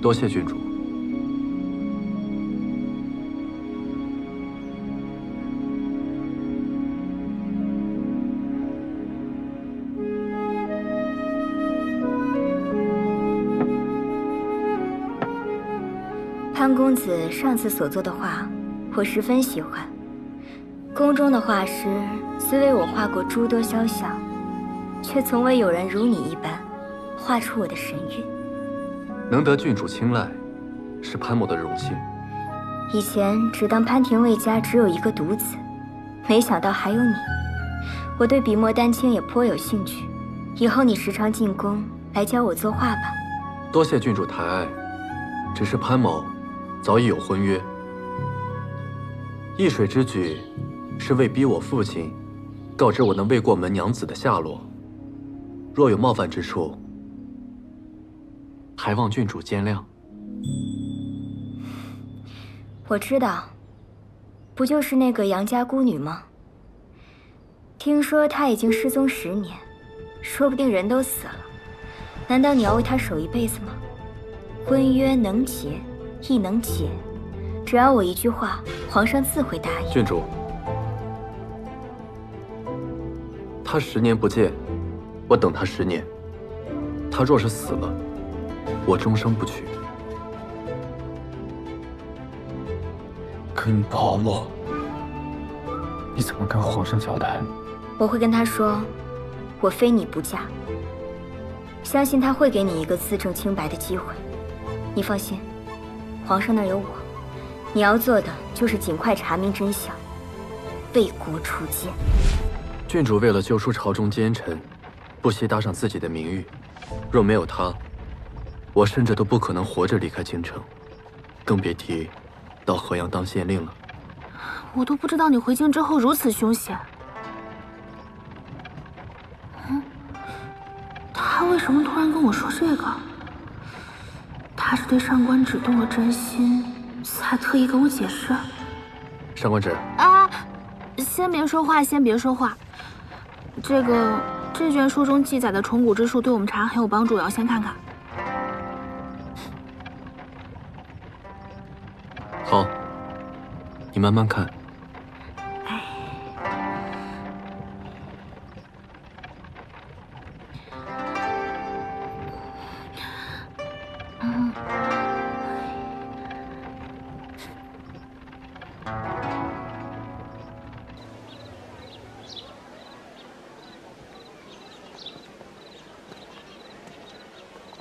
多谢郡主。潘公子上次所作的画，我十分喜欢。宫中的画师虽为我画过诸多肖像，却从未有人如你一般，画出我的神韵。能得郡主青睐，是潘某的荣幸。以前只当潘廷尉家只有一个独子，没想到还有你。我对笔墨丹青也颇有兴趣，以后你时常进宫来教我作画吧。多谢郡主抬爱，只是潘某早已有婚约。易水之举，是为逼我父亲告知我那未过门娘子的下落。若有冒犯之处，还望郡主见谅。我知道，不就是那个杨家孤女吗？听说她已经失踪10年，说不定人都死了。难道你要为她守一辈子吗？婚约能结，亦能解，只要我一句话，皇上自会答应。郡主，他10年不见，我等他10年。他若是死了，我终生不娶。跟保罗，你怎么跟皇上交代？我会跟他说，我非你不嫁。相信他会给你一个自证清白的机会。你放心，皇上那儿有我。你要做的就是尽快查明真相，为国除奸。郡主为了救出朝中奸臣，不惜搭上自己的名誉。若没有他，我甚至都不可能活着离开京城，更别提到河阳当县令了。我都不知道你回京之后如此凶险。他为什么突然跟我说这个？他是对上官芷动了真心，才特意跟我解释。上官芷啊，先别说话，先别说话。这卷书中记载的虫蛊之术对我们查案很有帮助，我要先看看。好，你慢慢看。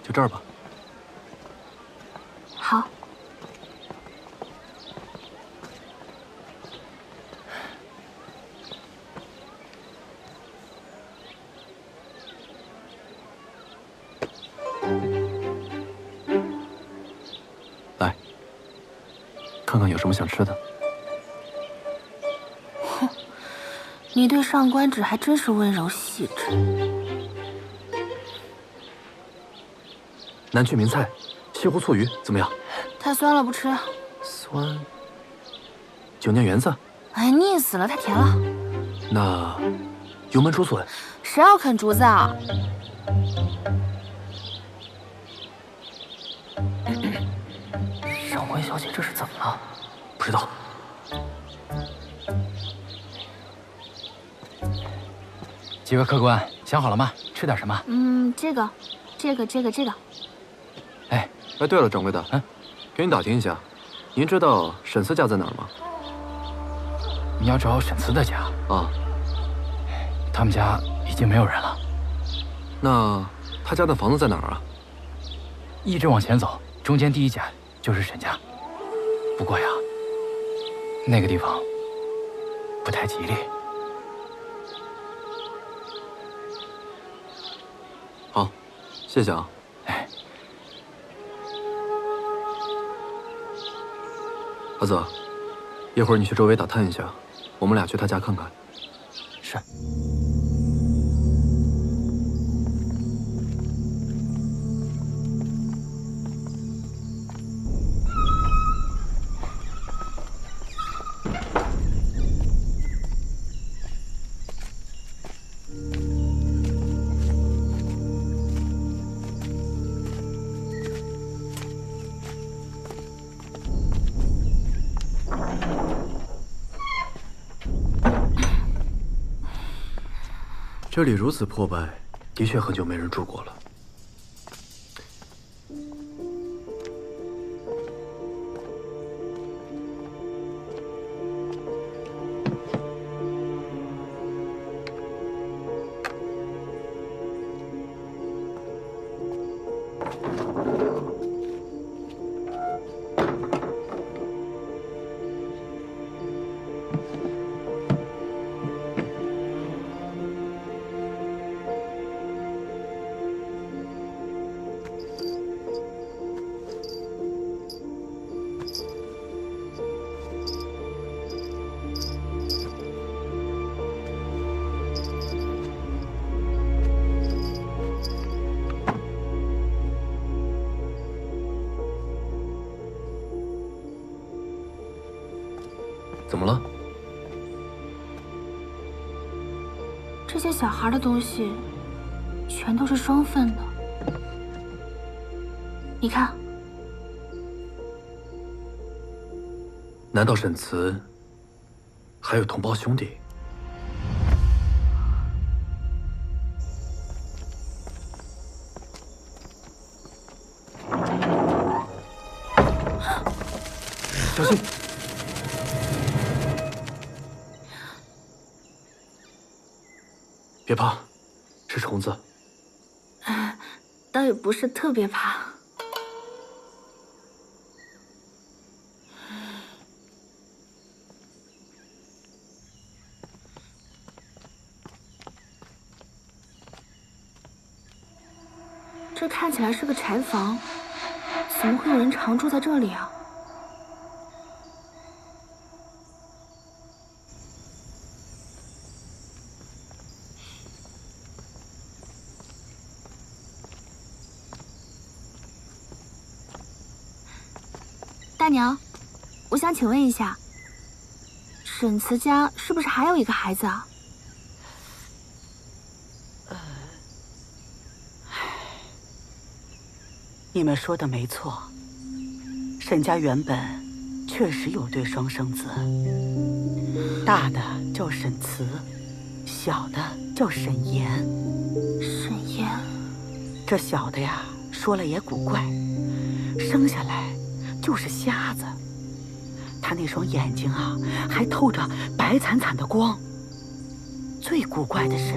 就这儿吧。好。来，看看有什么想吃的。哼，你对上官芷还真是温柔细致。南郡名菜，西湖醋鱼怎么样？太酸了，不吃。酸。9年圆子。哎，腻死了，太甜了。那油焖竹笋。谁要啃竹子啊？上官小姐这是怎么了？不知道。几位客官想好了吗？吃点什么？这个。哎，对了，掌柜的，给你打听一下，您知道沈慈家在哪儿吗？你要找沈慈的家啊？他们家已经没有人了。那他家的房子在哪儿啊？一直往前走，中间第一家就是沈家。不过呀，那个地方不太吉利。好，谢谢啊。阿泽，一会儿你去周围打探一下，我们俩去他家看看。是。这里如此破败，的确很久没人住过了。怎么了？这些小孩的东西，全都是双份的。你看，难道沈慈还有同胞兄弟？小心！别怕，是虫子。倒也不是特别怕。这看起来是个柴房，怎么会有人常住在这里啊？大娘，我想请问一下，沈慈家是不是还有一个孩子啊？你们说的没错，沈家原本确实有对双生子，大的叫沈慈，小的叫沈岩。沈岩，这小的呀，说了也古怪，生下来就是瞎子，他那双眼睛啊，还透着白惨惨的光。最古怪的是，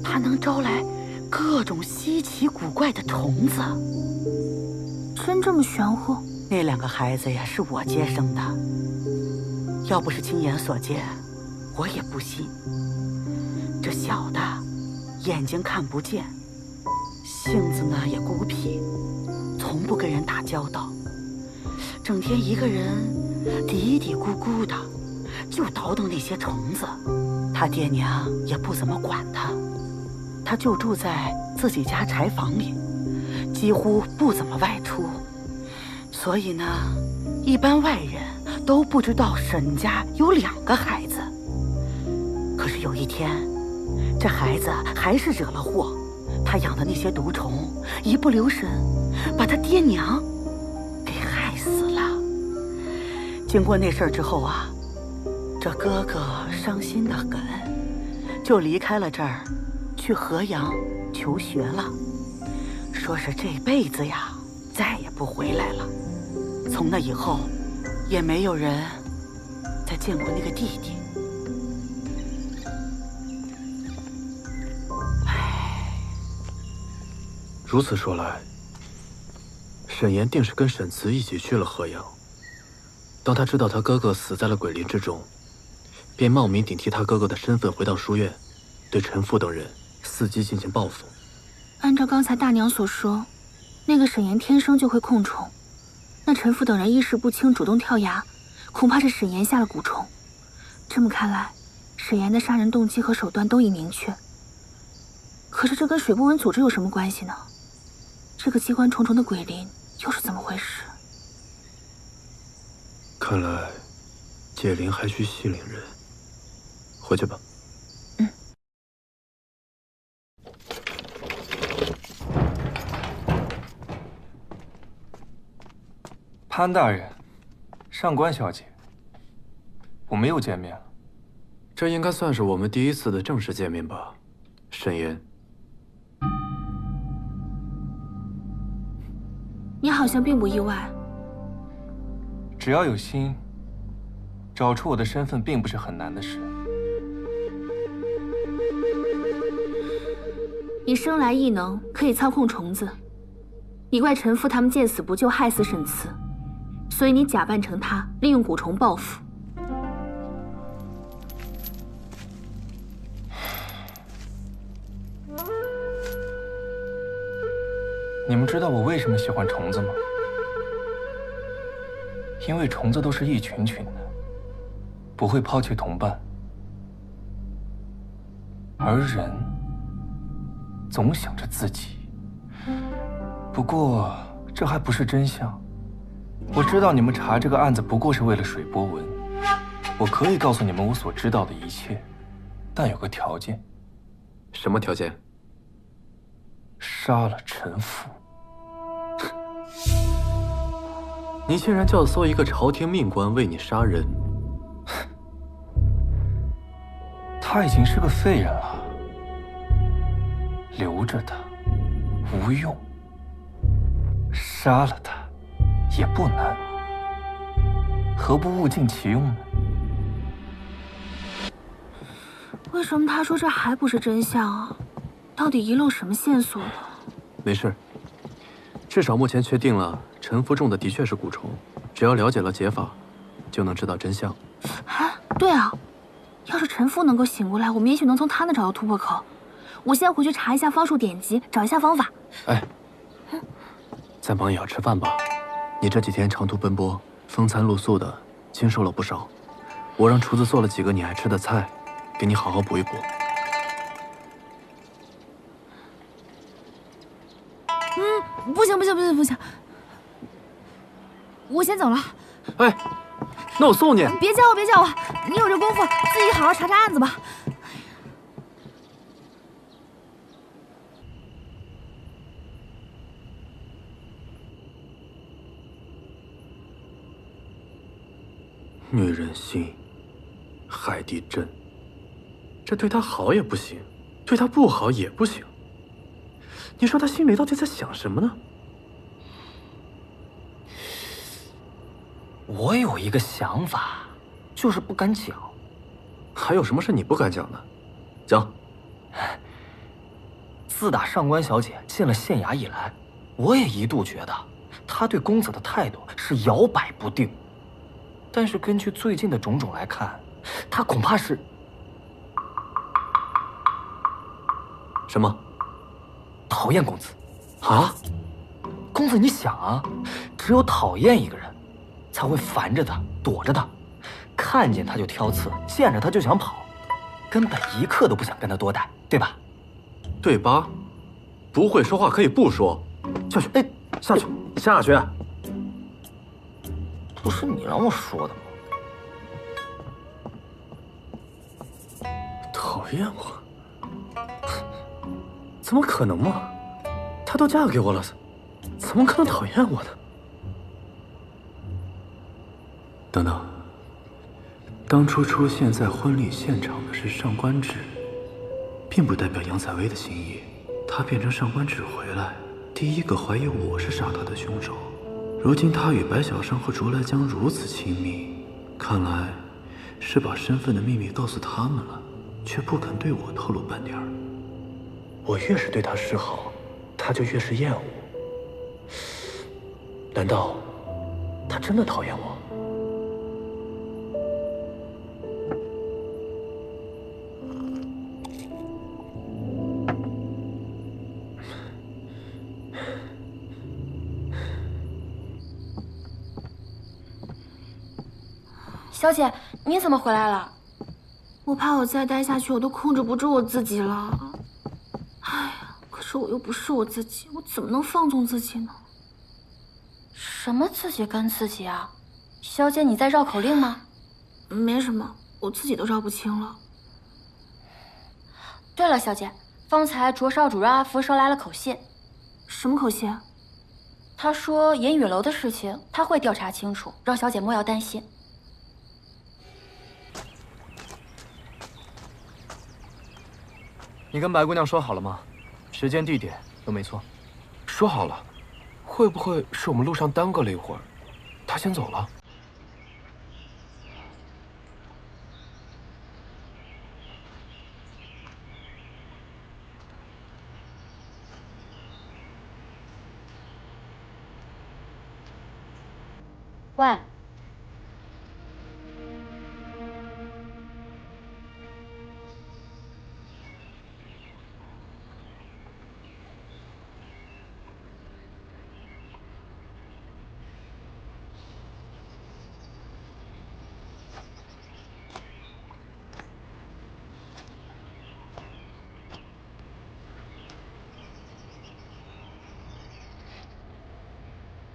他能招来各种稀奇古怪的虫子。真这么玄乎？那两个孩子呀，是我接生的，要不是亲眼所见，我也不信。这小的眼睛看不见，性子呢也孤僻，从不跟人打交道，整天一个人嘀嘀咕咕的，就倒腾那些虫子。他爹娘也不怎么管他，他就住在自己家柴房里，几乎不怎么外出。所以呢，一般外人都不知道沈家有2个孩子。可是有一天，这孩子还是惹了祸，他养的那些毒虫一不留神，把他爹娘给害死了。经过那事儿之后啊，这哥哥伤心的很，就离开了这儿，去河阳求学了，说是这辈子呀再也不回来了。从那以后，也没有人再见过那个弟弟。如此说来，沈岩定是跟沈慈一起去了河阳。当他知道他哥哥死在了鬼林之中，便冒名顶替他哥哥的身份回到书院，对陈父等人伺机进行报复。按照刚才大娘所说，那个沈岩天生就会控虫，那陈父等人意识不清，主动跳崖，恐怕是沈岩下了蛊虫。这么看来，沈岩的杀人动机和手段都已明确。可是这跟水不文组织有什么关系呢？这个机关重重的鬼林又是怎么回事？看来解铃还需系铃人。回去吧。潘大人，上官小姐，我们又见面了。这应该算是我们第一次的正式见面吧，沈岩。你好像并不意外。只要有心，找出我的身份并不是很难的事。你生来异能，可以操控虫子。你怪陈父他们见死不救，害死沈慈，所以你假扮成他，利用蛊虫报复。你们知道我为什么喜欢虫子吗？因为虫子都是一群群的，不会抛弃同伴，而人总想着自己。不过这还不是真相。我知道你们查这个案子不过是为了水波纹，我可以告诉你们我所知道的一切，但有个条件。什么条件？杀了陈父。你竟然教唆一个朝廷命官为你杀人？他已经是个废人了，留着他无用，杀了他也不难，何不物尽其用呢？为什么他说这还不是真相啊？到底遗漏什么线索了？没事，至少目前确定了陈福中的确是蛊虫，只要了解了解法，就能知道真相。哎，对啊，要是陈父能够醒过来，我们也许能从他那找到突破口。我现在回去查一下方术典籍，找一下方法。哎，再忙也要吃饭吧？你这几天长途奔波，风餐露宿的，精瘦了不少。我让厨子做了几个你爱吃的菜，给你好好补一补。不行，我先走了。哎，那我送你。别叫我，你有这功夫自己好好查查案子吧。女人心，海底针。这对她好也不行，对她不好也不行。你说她心里到底在想什么呢？我有一个想法，就是不敢讲。还有什么是你不敢讲的？讲。自打上官小姐进了县衙以来，我也一度觉得她对公子的态度是摇摆不定。但是根据最近的种种来看，她恐怕是……什么？讨厌公子。啊？公子，你想啊，只有讨厌一个人，才会烦着他，躲着他，看见他就挑刺，见着他就想跑，根本一刻都不想跟他多待，对吧？对吧？不会说话可以不说。下去，哎，下去，下去。不是你让我说的吗？讨厌我？怎么可能嘛？她都嫁给我了，怎么可能讨厌我呢？等等，当初出现在婚礼现场的是上官芷，并不代表杨采薇的心意。他变成上官芷回来，第一个怀疑我是杀他的凶手。如今他与白小生和竹来江如此亲密，看来是把身份的秘密告诉他们了，却不肯对我透露半点儿。我越是对他示好，他就越是厌恶。难道他真的讨厌我？小姐，你怎么回来了？我怕我再待下去，我都控制不住我自己了。哎呀，可是我又不是我自己，我怎么能放纵自己呢？什么自己跟自己啊？小姐，你在绕口令吗？没什么，我自己都绕不清了。对了，小姐，方才卓少主任阿福捎来了口信。什么口信？他说银雨楼的事情他会调查清楚，让小姐莫要担心。你跟白姑娘说好了吗？时间、地点都没错。说好了，会不会是我们路上耽搁了一会儿，她先走了？喂，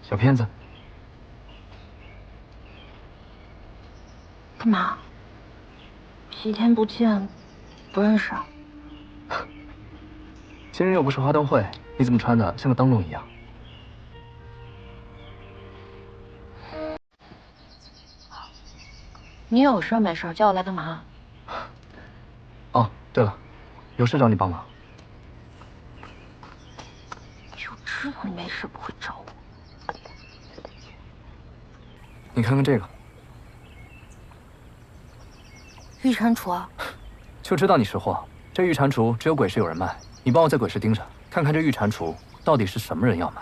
小骗子，干嘛？几天不见，不认识啊？今日又不是花灯会，你怎么穿的像个灯笼一样？你有事没事叫我来干嘛？哦，对了，有事找你帮忙。就知道你没事不会找我。你看看这个，御蟾蜍啊？就知道你识货。这御蟾蜍只有鬼市有人卖，你帮我在鬼市盯着，看看这御蟾蜍到底是什么人要买。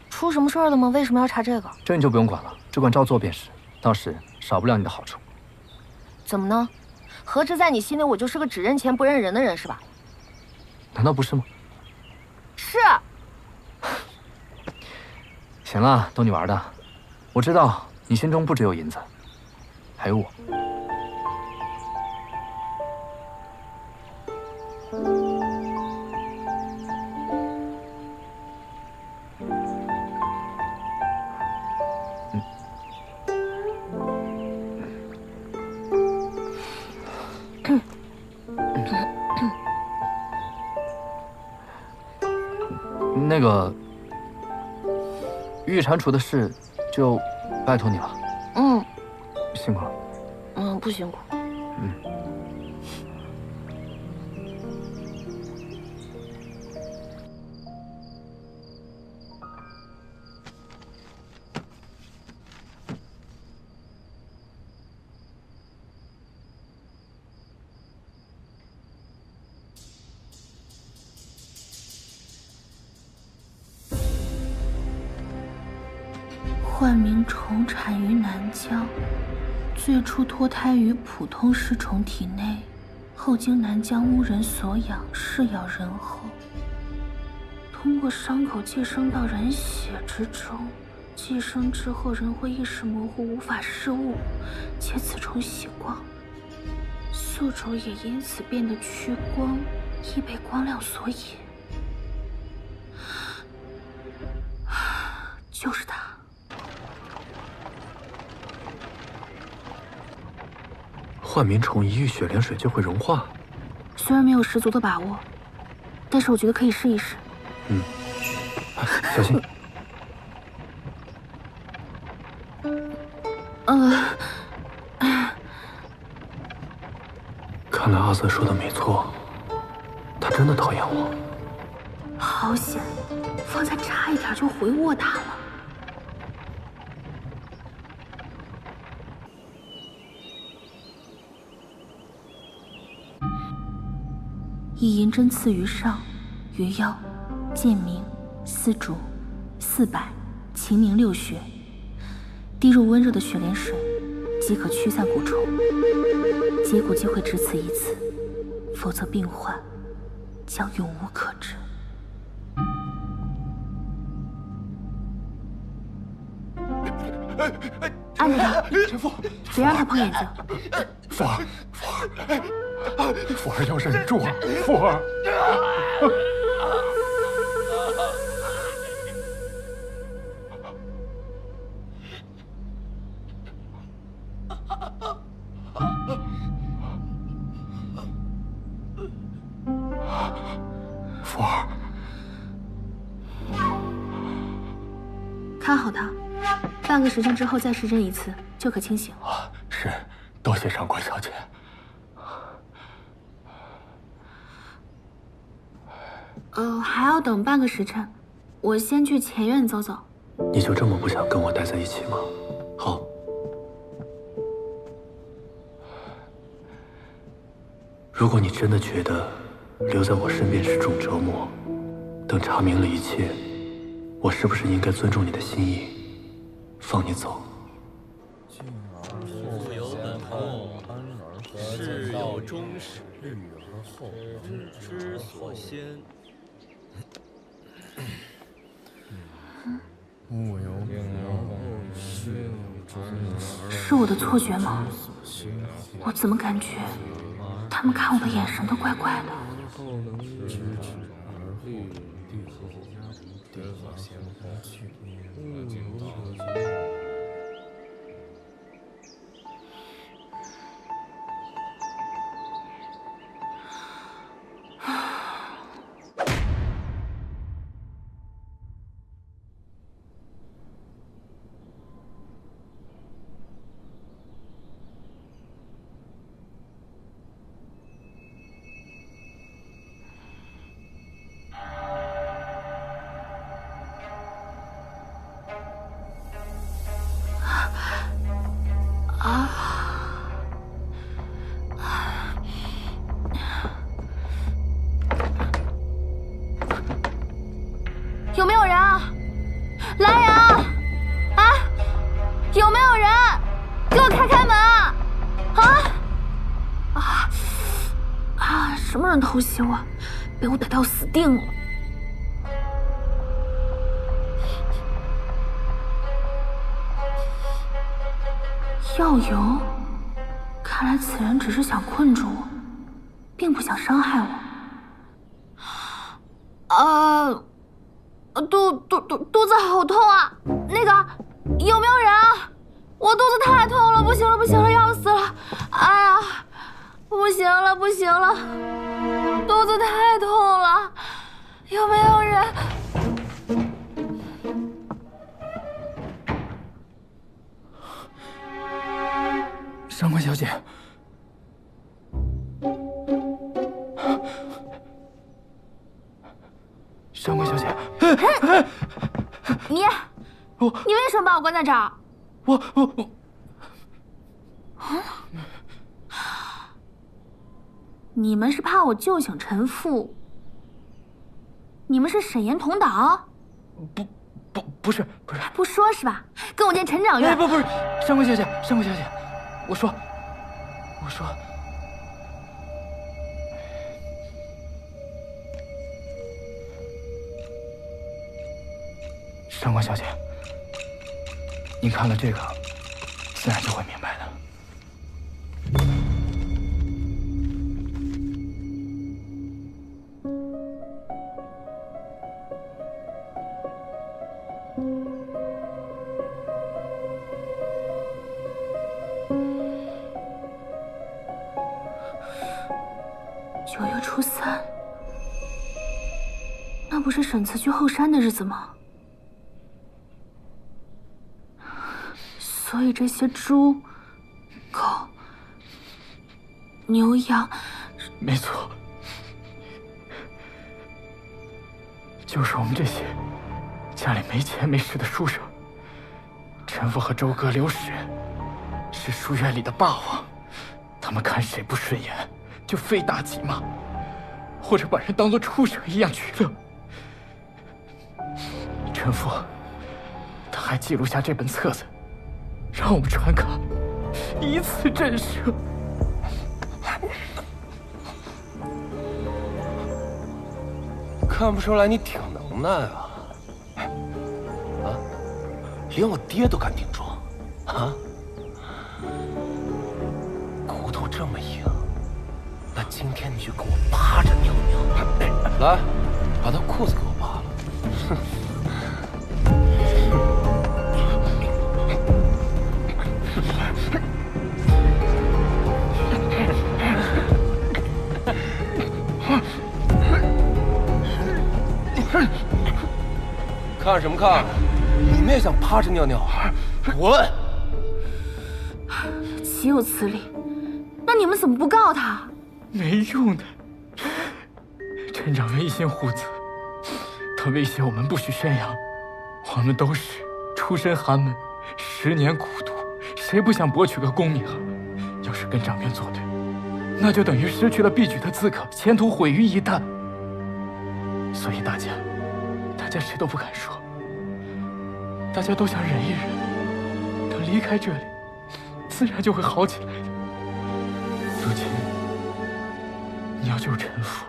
出什么事儿了吗？为什么要查这个？这你就不用管了，只管照做便是，到时少不了你的好处。怎么呢？合着在你心里我就是个只认钱不认人的人是吧？难道不是吗？是。行了，逗你玩的。我知道你心中不只有银子，还有我。那个御蟾蜍的事，就拜托你了。嗯，辛苦了。不辛苦。幻鸣虫产于南疆，最初脱胎于普通尸虫体内，后经南疆巫人所养，噬咬人后，通过伤口寄生到人血之中。寄生之后，人会意识模糊，无法视物，且此虫喜光，宿主也因此变得趋光，易被光亮所引。就是他。幻鸣虫一遇雪莲水就会融化。虽然没有十足的把握，但是我觉得可以试一试。小心。看来阿瑟说的没错，他真的讨厌我。好险，方才差一点就回卧塔了。以银针刺于上，于腰、剑鸣、丝竹、四百、秦明六穴，滴入温热的雪莲水，即可驱散蛊虫。解蛊机会只此一次，否则病患将永无可治。按着他，神父，别让他碰眼睛。福儿，福儿要忍住啊，福儿。福儿，看好他，半个时辰之后再施针一次，就可清醒。是，多谢上官小姐。还要等半个时辰，我先去前院走走。你就这么不想跟我待在一起吗？好。如果你真的觉得留在我身边是种折磨，等查明了一切，我是不是应该尊重你的心意，放你走？富有本末，事有终始，日之所先。是我的错觉吗？我怎么感觉他们看我的眼神都怪怪的？有没有人啊？来人啊！啊！有没有人？给我开开门啊！什么人偷袭我？被我逮到死定了！药油，看来此人只是想困住我，并不想伤害我。肚子好痛啊！那个有没有人啊？我肚子太痛了，不行了，要死了！哎呀，不行了，肚子太痛了，有没有人？上官小姐，上官小姐，你为什么把我关在这儿？我，你们是怕我救醒陈父？你们是沈岩同党？不是，不说是吧？跟我见陈掌院。不是，上官小姐，我说，上官小姐，你看了这个，自然就会明白的。9月初3，那不是沈慈去后山的日子吗？所以这些猪、狗、牛羊，没错，就是我们这些家里没钱没势的书生。陈父和周哥、刘史是书院里的霸王，他们看谁不顺眼，就非打即骂，或者把人当作畜生一样取乐。陈父他还记录下这本册子，让我们传看，以此震慑。看不出来你挺能耐啊！连我爹都敢顶撞，骨头这么硬，那今天你就给我趴着尿尿！来，把他裤子给我扒了！哼！看什么看？你们也想趴着尿尿？滚！岂有此理！那你们怎么不告他？没用的。陈掌院一心护子，他威胁我们不许宣扬。我们都是出身寒门，10年苦读，谁不想博取个功名啊？要是跟掌门作对，那就等于失去了避举的资格，前途毁于一旦。所以大家谁都不敢说，大家都想忍一忍，等离开这里，自然就会好起来的。如今你要救陈父，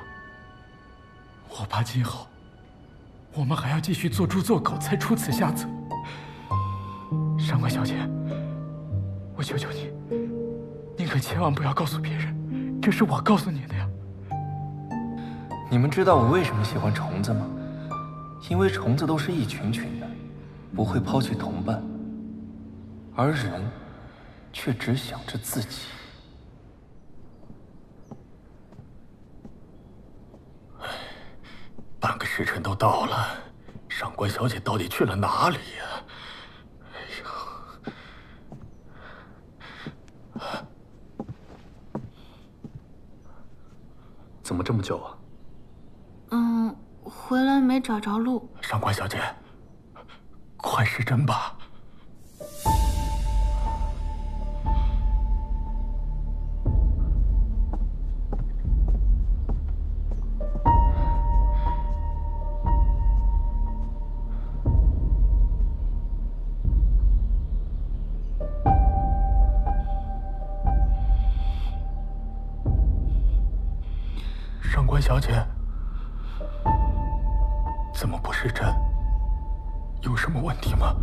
我怕今后我们还要继续做猪做狗，才出此下策。上官小姐，我求求你，您可千万不要告诉别人，这是我告诉你的呀。你们知道我为什么喜欢虫子吗？因为虫子都是一群群的，不会抛弃同伴，而人却只想着自己。半个时辰都到了，上官小姐到底去了哪里呀？哎呀，怎么这么久啊？回来没找着路。上官小姐，快施针吧。上官小姐，怎么不施针？有什么问题吗？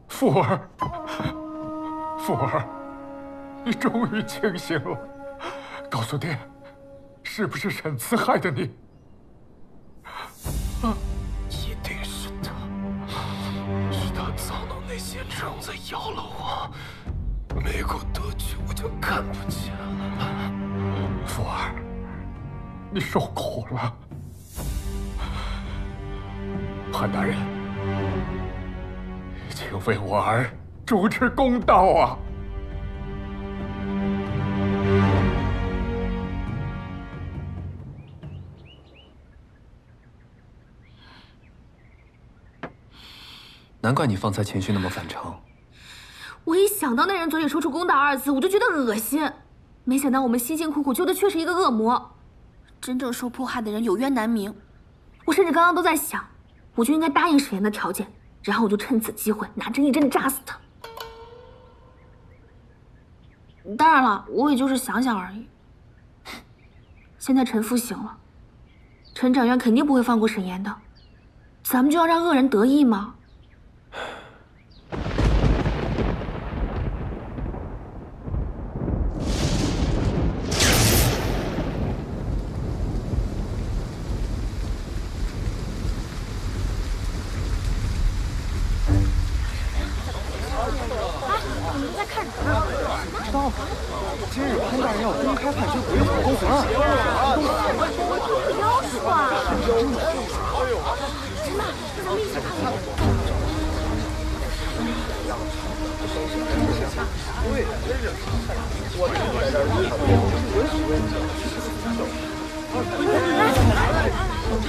福儿，福儿，你终于清醒了。告诉爹，是不是沈慈害的你？一定是他，是他造弄那些虫子咬了我，没过多久我就看不见了。福儿，你受苦了。潘大人，请为我儿主持公道啊！难怪你方才情绪那么反常。我一想到那人嘴里说出公道2字，我就觉得恶心。没想到我们辛辛苦苦救的却是一个恶魔，真正受迫害的人有冤难明。我甚至刚刚都在想，我就应该答应沈岩的条件，然后我就趁此机会拿针一针的扎死他。当然了，我也就是想想而已。现在陈父醒了，陈长院肯定不会放过沈岩的，咱们就要让恶人得意吗？知道吗？今日潘大人要公开判决鬼火勾魂啊！妖术啊！陈妈，咱们一起看看。对，真是。我在这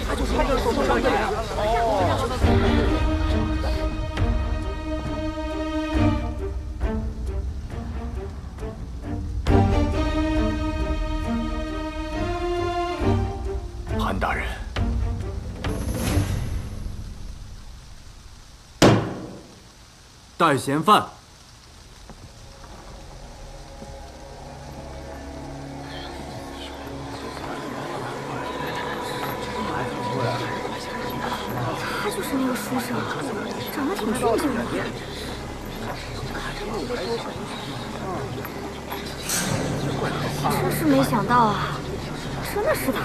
他就是他这手上伤害。潘大人，带嫌犯。他就是那个书生，长得挺俊秀的。真是没想到啊，真的是他。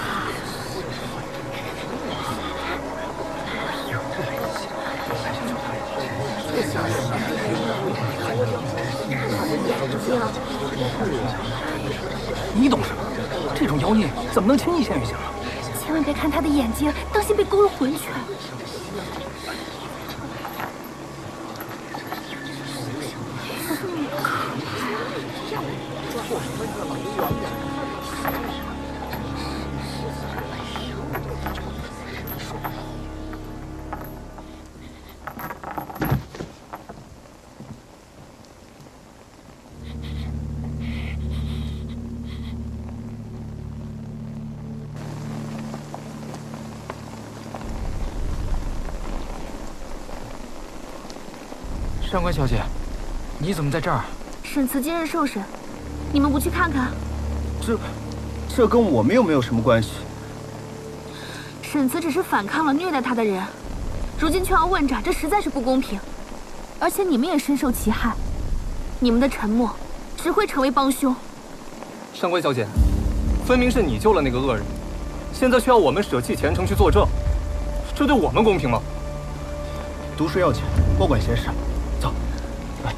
你懂什么？这种妖孽怎么能轻易陷于下？千万别看他的眼睛，当心被勾了魂去。上官小姐，你怎么在这儿？沈慈今日受审，你们不去看看？这跟我们又没有什么关系。沈慈只是反抗了虐待他的人，如今却要问斩，这实在是不公平。而且你们也深受其害，你们的沉默只会成为帮凶。上官小姐，分明是你救了那个恶人，现在却要我们舍弃前程去作证，这对我们公平吗？读书要紧，莫管闲事。 走，来。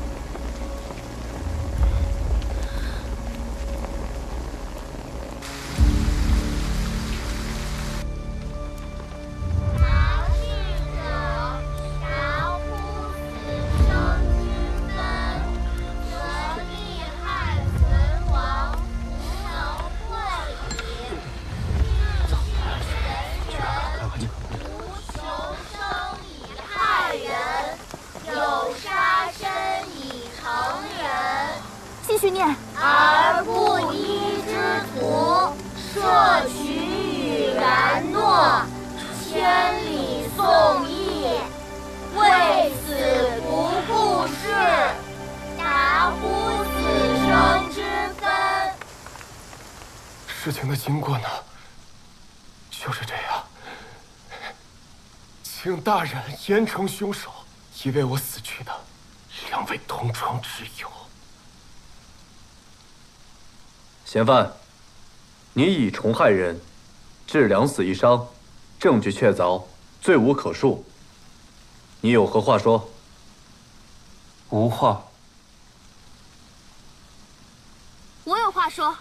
继续念。而不依之徒，摄取与然诺，千里送义，为此不顾事，达乎此生之分。事情的经过呢，就是这样。请大人严惩凶手，以为我死去的两位同窗挚友。 嫌犯，你以虫害人，致两死一伤，证据确凿，罪无可恕。你有何话说？无话。我有话说。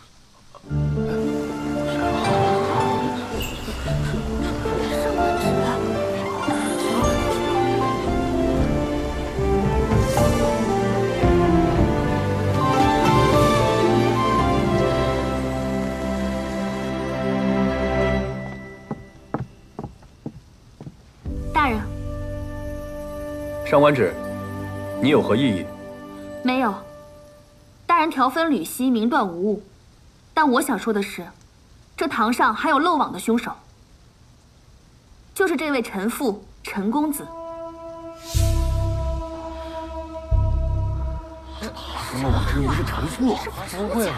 大人，上官芷，你有何异议？没有。大人条分缕析，明断无误。但我想说的是，这堂上还有漏网的凶手，就是这位陈父陈公子。什么网之鱼是陈父？不会吧？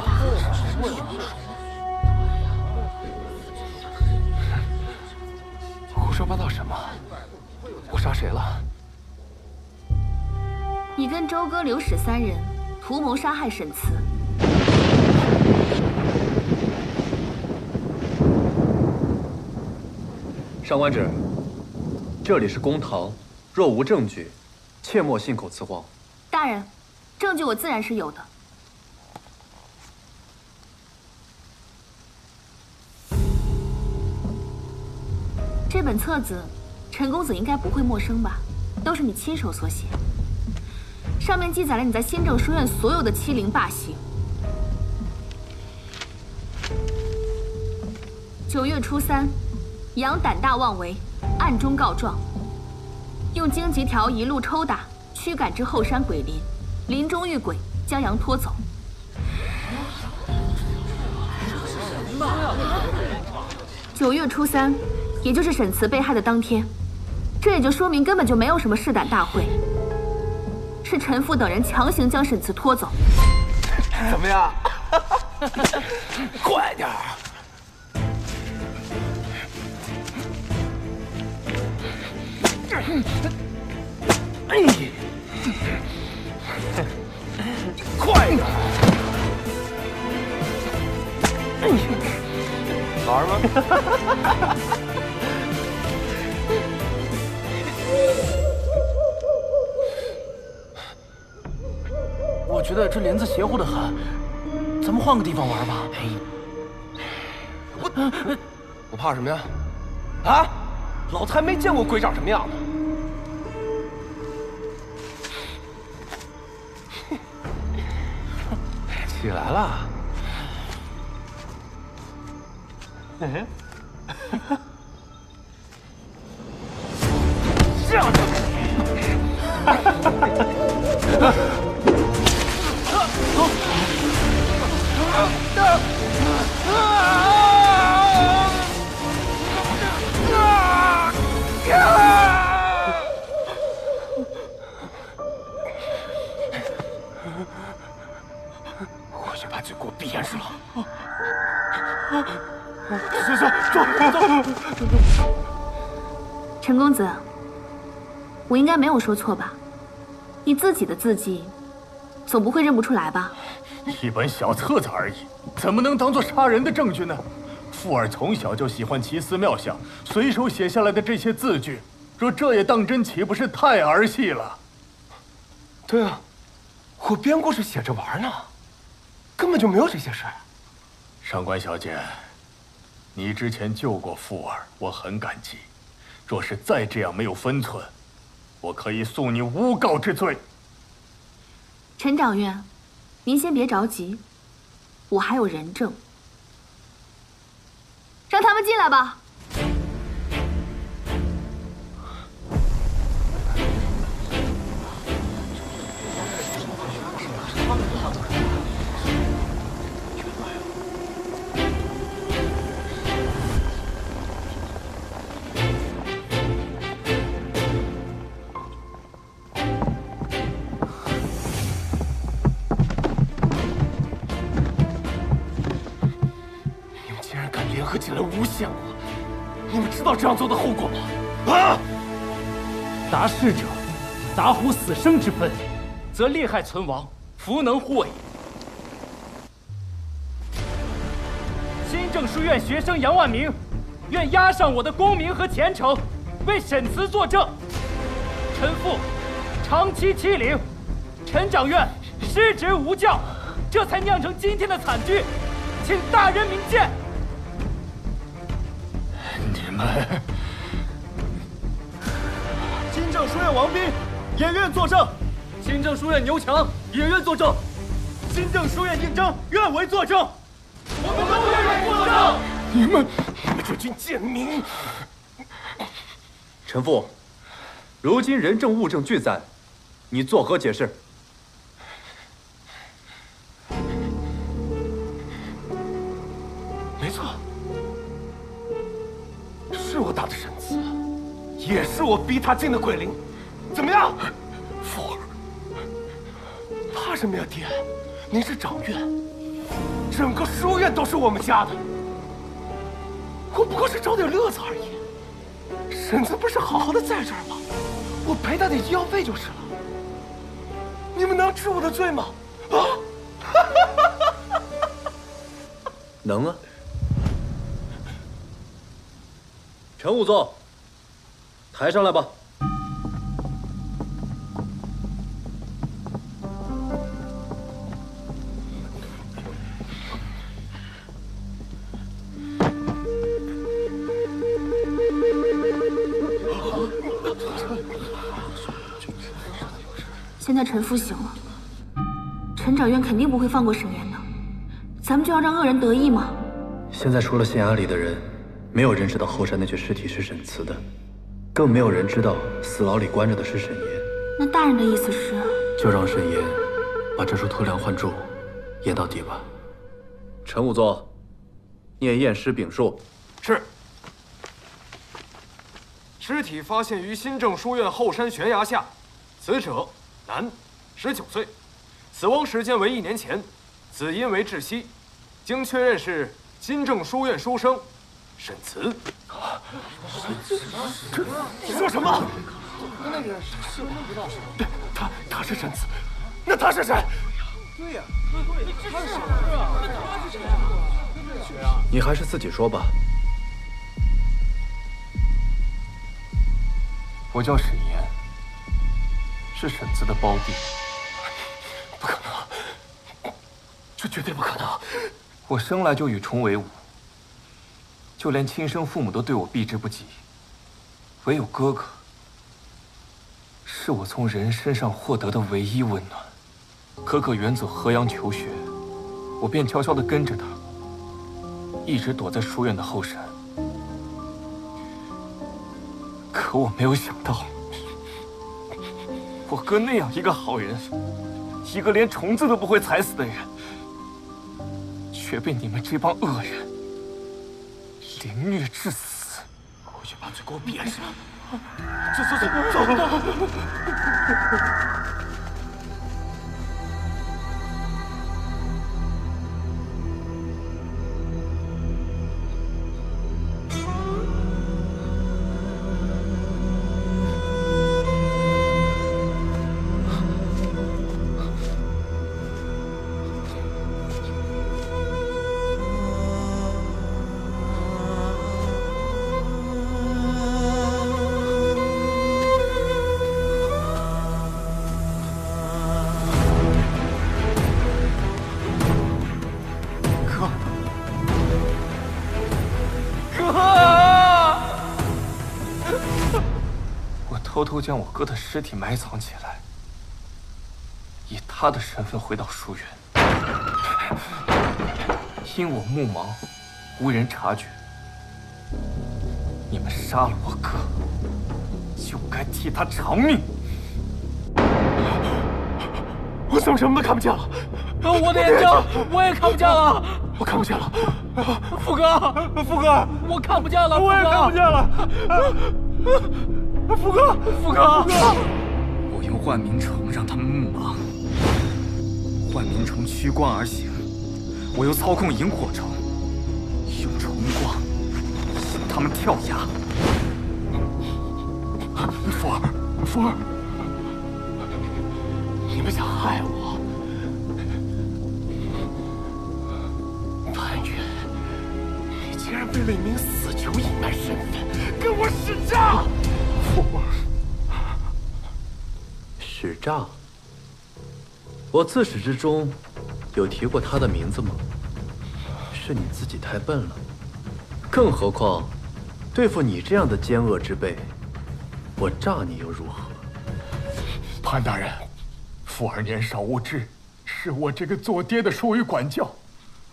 胡说八道什么？我杀谁了？你跟周哥、刘史三人图谋杀害沈慈。上官芷，这里是公堂，若无证据，切莫信口雌黄。大人，证据我自然是有的。这本册子，陈公子应该不会陌生吧？都是你亲手所写，上面记载了你在新政书院所有的欺凌霸行。9月初3，杨胆大妄为，暗中告状，用荆棘条一路抽打，驱赶至后山鬼林，林中遇鬼，将杨拖走。9月初3，也就是沈慈被害的当天，这也就说明根本就没有什么试胆大会。是陈父等人强行将沈慈拖走。怎么样？快点儿！快点儿！好玩吗？我觉得这帘子邪乎的很，咱们换个地方玩吧。我怕什么呀？啊！老子还没见过鬼长什么样呢。起来了。这样的。我去把嘴给我闭严实了。走。陈公子，我应该没有说错吧？你自己的字迹，总不会认不出来吧？一本小册子而已，怎么能当做杀人的证据呢？富儿从小就喜欢奇思妙想，随手写下来的这些字句，若这也当真，岂不是太儿戏了？对啊，我编故事写着玩呢，根本就没有这些事儿。上官小姐，你之前救过富儿，我很感激。若是再这样没有分寸，我可以诉你诬告之罪。陈掌院，您先别着急，我还有人证。让他们进来吧。合起来诬陷我，你们知道这样做的后果吗？啊！达逝者，达乎死生之分，则利害存亡，弗能获也。新政书院学生杨万明，愿押上我的功名和前程，为沈慈作证。臣父长期欺凌，陈掌院失职无教，这才酿成今天的惨剧，请大人明鉴。你们，金正书院王斌也愿作证。新政书院牛强也愿作证。新政书院应征愿为作证。我们都愿意作证。你们这群贱民！陈父，如今人证物证俱在，你作何解释？没错，是我打的沈慈，也是我逼他进的鬼灵。怎么样，富儿？怕什么呀，爹？您是掌院，整个书院都是我们家的。我不过是找点乐子而已。沈慈不是好好的在这儿吗？我赔他点医药费就是了。你们能治我的罪吗？啊！能啊。陈仵作，抬上来吧。现在陈父醒了，陈掌院肯定不会放过沈岩的，咱们就要让恶人得意吗？现在除了县衙里的人，没有人知道后山那具尸体是沈慈的，更没有人知道死牢里关着的是沈岩。那大人的意思是，就让沈岩把这出偷梁换柱演到底吧。陈仵作，念验尸禀数。是。尸体发现于新政书院后山悬崖下，死者男， 19岁，死亡时间为1年前，死因为窒息，经确认是金正书院书生沈慈。你说什么？那个是不知道是对，他是沈慈，那他是谁？对呀，你还是自己说吧。我叫沈岩，是沈慈的胞弟。不可能，这绝对不可能！我生来就与虫为伍，就连亲生父母都对我避之不及，唯有哥哥，是我从人身上获得的唯一温暖。哥哥远走河阳求学，我便悄悄地跟着他，一直躲在书院的后山。可我没有想到，我哥那样一个好人，一个连虫子都不会踩死的人，却被你们这帮恶人凌虐致死。回去把嘴给我闭上！走！偷偷将我哥的尸体埋藏起来，以他的身份回到书院。因我目盲，无人察觉。你们杀了我哥，就该替他偿命。我怎么什么都看不见了？我的眼睛，我也看不见了。我看不见了。福哥，我看不见了。我也看不见了。福哥！我用幻冥虫让他们目盲，幻冥虫趋光而行；我又操控萤火虫，用虫光向他们跳崖。福儿，你们想害我？潘越，你竟然为了一名死囚隐瞒身份，跟我使诈！福儿，使诈？我自始至终有提过他的名字吗？是你自己太笨了。更何况，对付你这样的奸恶之辈，我诈你又如何？潘大人，福儿年少无知，是我这个做爹的疏于管教，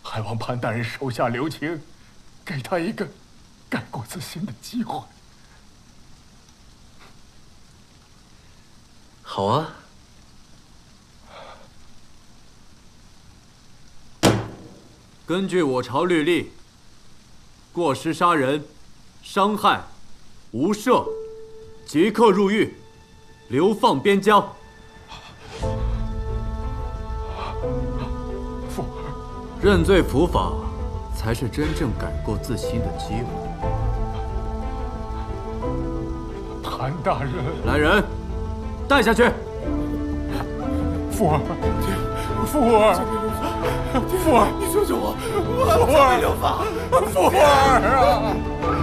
还望潘大人手下留情，给他一个改过自新的机会。好啊。根据我朝律例，过失杀人、伤害、无赦，即刻入狱，流放边疆。福儿，认罪伏法，才是真正改过自新的机会。潘大人，来人，带下去。福儿，你救救我！福儿，流放！福儿啊！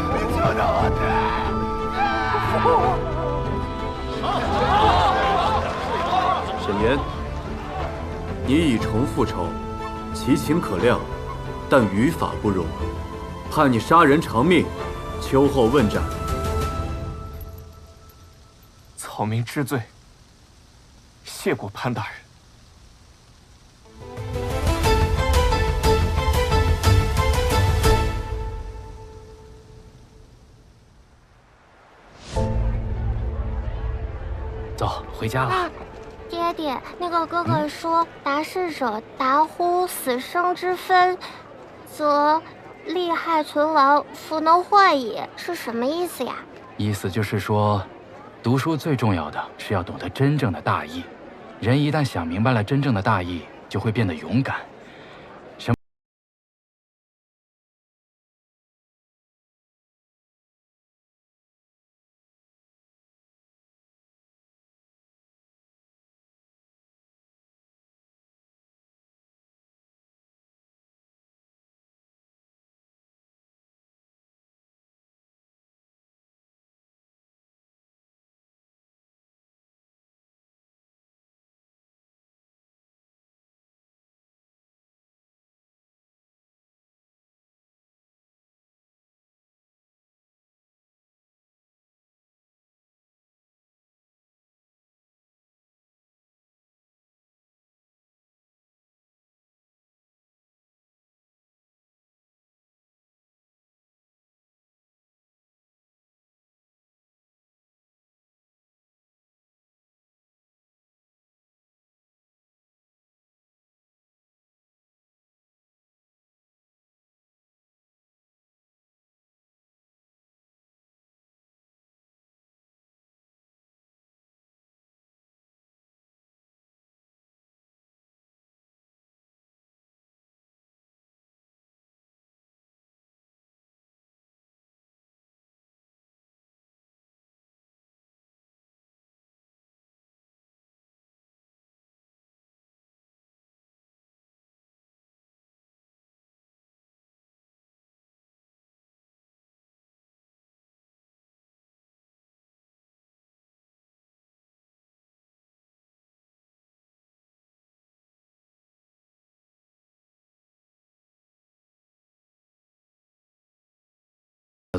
你救救我！沈岩，你以仇复仇，其情可谅，但于法不容，判你杀人偿命，秋后问斩。草民知罪，谢过潘大人。走，回家了。爹爹，那个哥哥说，达世者达乎死生之分，则利害存亡，弗能患也，是什么意思呀？意思就是说，读书最重要的是要懂得真正的大义，人一旦想明白了真正的大义，就会变得勇敢。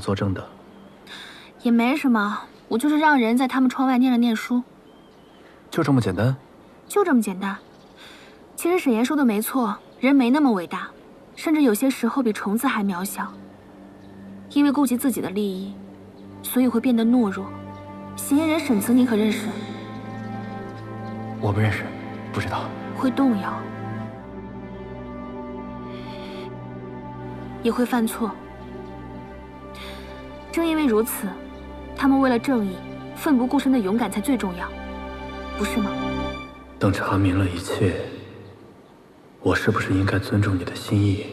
作证的，也没什么，我就是让人在他们窗外念了念书，就这么简单？就这么简单。其实沈岩说的没错，人没那么伟大，甚至有些时候比虫子还渺小。因为顾及自己的利益，所以会变得懦弱。嫌疑人沈慈，你可认识？我不认识，不知道。会动摇，也会犯错。正因为如此，他们为了正义，奋不顾身的勇敢才最重要，不是吗？等查明了一切，我是不是应该尊重你的心意？